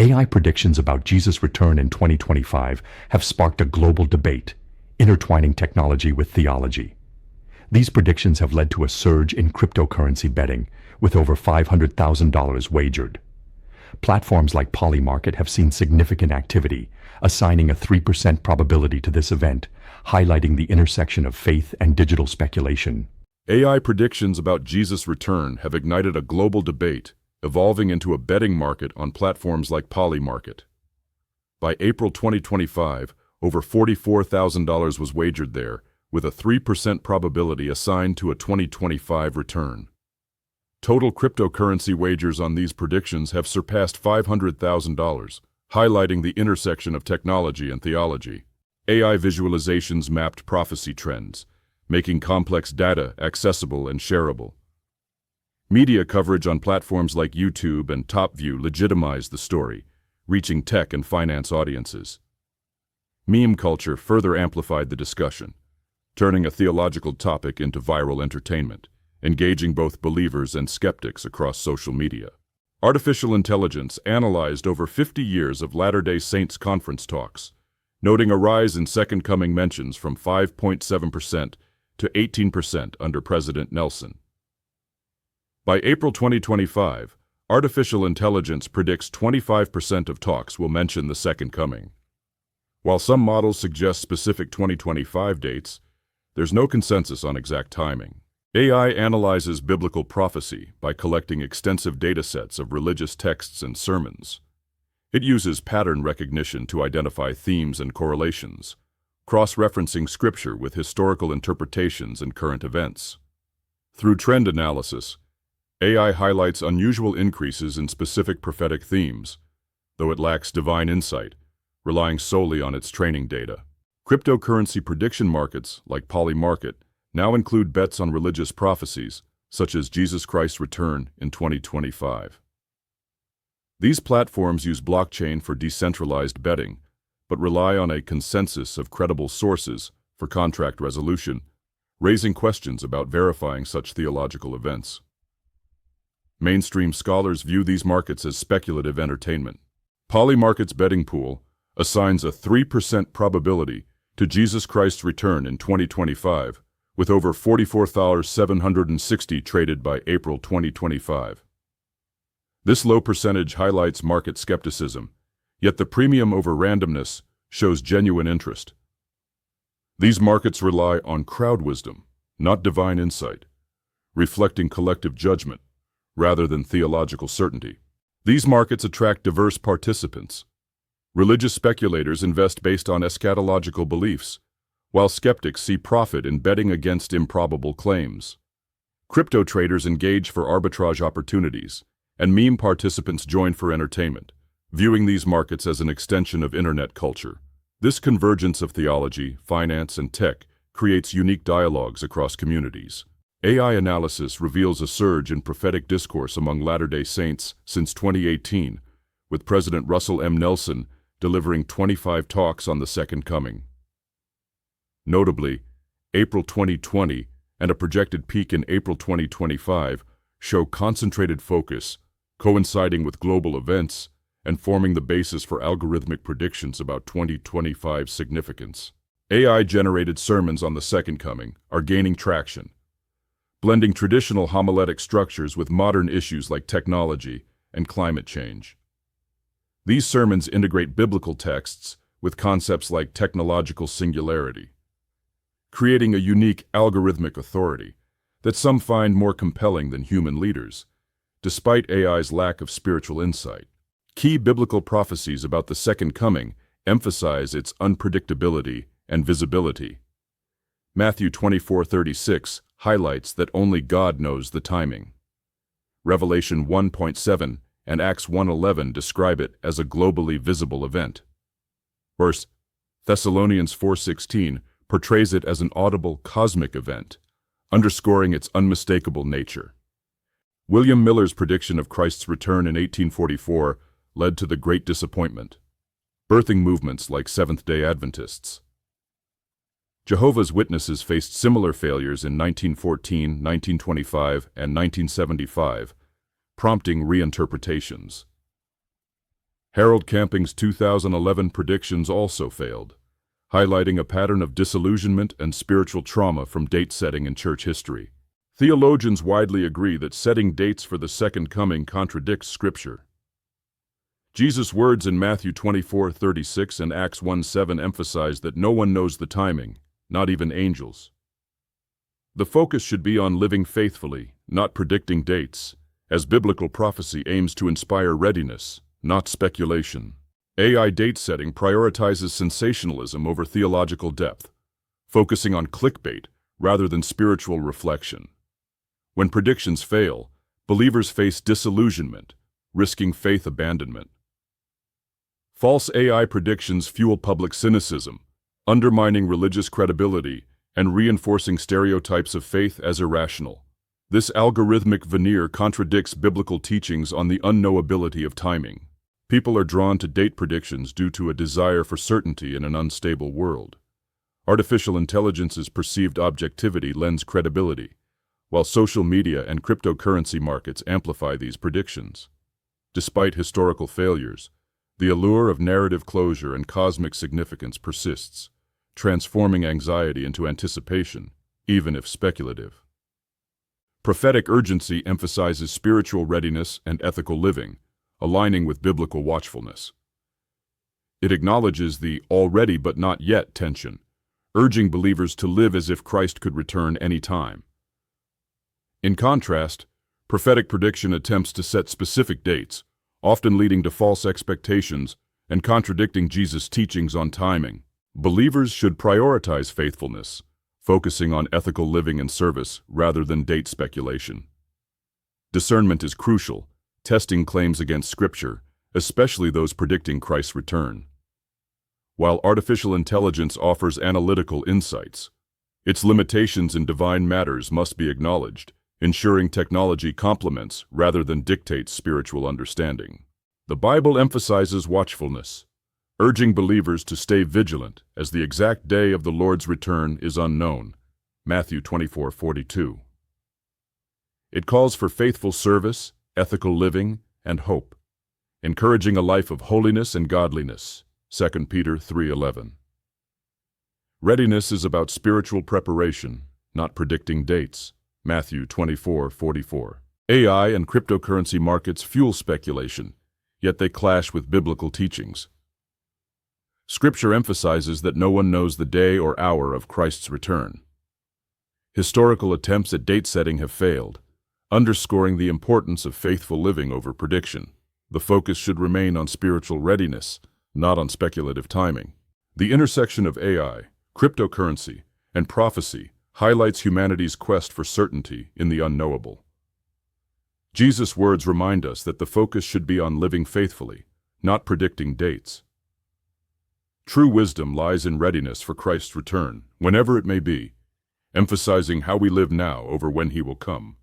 AI predictions about Jesus' return in 2025 have sparked a global debate, intertwining technology with theology. These predictions have led to a surge in cryptocurrency betting, with over $500,000 wagered. Platforms like Polymarket have seen significant activity, assigning a 3% probability to this event, highlighting the intersection of faith and digital speculation. AI predictions about Jesus' return have ignited a global debate, evolving into a betting market on platforms like Polymarket. By April 2025, over $44,000 was wagered there, with a 3% probability assigned to a 2025 return. Total cryptocurrency wagers on these predictions have surpassed $500,000, highlighting the intersection of technology and theology. AI visualizations mapped prophecy trends, making complex data accessible and shareable. Media coverage on platforms like YouTube and TopView legitimized the story, reaching tech and finance audiences. Meme culture further amplified the discussion, turning a theological topic into viral entertainment, engaging both believers and skeptics across social media. Artificial intelligence analyzed over 50 years of Latter-day Saints conference talks, noting a rise in Second Coming mentions from 5.7% to 18% under President Nelson. By April 2025, artificial intelligence predicts 25% of talks will mention the Second Coming. While some models suggest specific 2025 dates, there's no consensus on exact timing. AI analyzes biblical prophecy by collecting extensive datasets of religious texts and sermons. It uses pattern recognition to identify themes and correlations, cross-referencing scripture with historical interpretations and current events. Through trend analysis, AI highlights unusual increases in specific prophetic themes, though it lacks divine insight, relying solely on its training data. Cryptocurrency prediction markets, like Polymarket, now include bets on religious prophecies, such as Jesus Christ's return in 2025. These platforms use blockchain for decentralized betting, but rely on a consensus of credible sources for contract resolution, raising questions about verifying such theological events. Mainstream scholars view these markets as speculative entertainment. Polymarket's betting pool assigns a 3% probability to Jesus Christ's return in 2025, with over 44,760 traded by April 2025. This low percentage highlights market skepticism, yet the premium over randomness shows genuine interest. These markets rely on crowd wisdom, not divine insight, reflecting collective judgment rather than theological certainty. These markets attract diverse participants. Religious speculators invest based on eschatological beliefs, while skeptics see profit in betting against improbable claims. Crypto traders engage for arbitrage opportunities, and meme participants join for entertainment, viewing these markets as an extension of internet culture. This convergence of theology, finance, and tech creates unique dialogues across communities. AI analysis reveals a surge in prophetic discourse among Latter-day Saints since 2018, with President Russell M. Nelson delivering 25 talks on the Second Coming. Notably, April 2020 and a projected peak in April 2025 show concentrated focus, coinciding with global events and forming the basis for algorithmic predictions about 2025's significance. AI-generated sermons on the Second Coming are gaining traction, blending traditional homiletic structures with modern issues like technology and climate change. These sermons integrate biblical texts with concepts like technological singularity, creating a unique algorithmic authority that some find more compelling than human leaders, despite AI's lack of spiritual insight. Key biblical prophecies about the Second Coming emphasize its unpredictability and visibility. Matthew 24:36 highlights that only God knows the timing. Revelation 1.7 and Acts 1:11 describe it as a globally visible event. 1 Thessalonians 4:16 portrays it as an audible cosmic event, underscoring its unmistakable nature. William Miller's prediction of Christ's return in 1844 led to the Great Disappointment, birthing movements like Seventh-day Adventists. Jehovah's Witnesses faced similar failures in 1914, 1925, and 1975, prompting reinterpretations. Harold Camping's 2011 predictions also failed, highlighting a pattern of disillusionment and spiritual trauma from date setting in church history. Theologians widely agree that setting dates for the second coming contradicts Scripture. Jesus' words in Matthew 24:36 and Acts 1:7 emphasize that no one knows the timing, not even angels. The focus should be on living faithfully, not predicting dates, as biblical prophecy aims to inspire readiness, not speculation. AI date setting prioritizes sensationalism over theological depth, focusing on clickbait rather than spiritual reflection. When predictions fail, believers face disillusionment, risking faith abandonment. False AI predictions fuel public cynicism, undermining religious credibility and reinforcing stereotypes of faith as irrational. This algorithmic veneer contradicts biblical teachings on the unknowability of timing. People are drawn to date predictions due to a desire for certainty in an unstable world. Artificial intelligence's perceived objectivity lends credibility, while social media and cryptocurrency markets amplify these predictions. Despite historical failures, the allure of narrative closure and cosmic significance persists, transforming anxiety into anticipation, even if speculative. Prophetic urgency emphasizes spiritual readiness and ethical living, aligning with biblical watchfulness. It acknowledges the already but not yet tension, urging believers to live as if Christ could return any time. In contrast, prophetic prediction attempts to set specific dates, often leading to false expectations and contradicting Jesus' teachings on timing. Believers should prioritize faithfulness, focusing on ethical living and service rather than date speculation. Discernment is crucial, testing claims against Scripture, especially those predicting Christ's return. While artificial intelligence offers analytical insights, its limitations in divine matters must be acknowledged, ensuring technology complements rather than dictates spiritual understanding. The Bible emphasizes watchfulness, urging believers to stay vigilant as the exact day of the Lord's return is unknown. Matthew 24:42. It calls for faithful service, ethical living, and hope, encouraging a life of holiness and godliness. 2 Peter 3:11. Readiness is about spiritual preparation, not predicting dates. Matthew 24:44. AI and cryptocurrency markets fuel speculation, yet they clash with biblical teachings. Scripture emphasizes that no one knows the day or hour of Christ's return. Historical attempts at date setting have failed, underscoring the importance of faithful living over prediction. The focus should remain on spiritual readiness, not on speculative timing. The intersection of AI, cryptocurrency, and prophecy highlights humanity's quest for certainty in the unknowable. Jesus' words remind us that the focus should be on living faithfully, not predicting dates. True wisdom lies in readiness for Christ's return, whenever it may be, emphasizing how we live now over when he will come.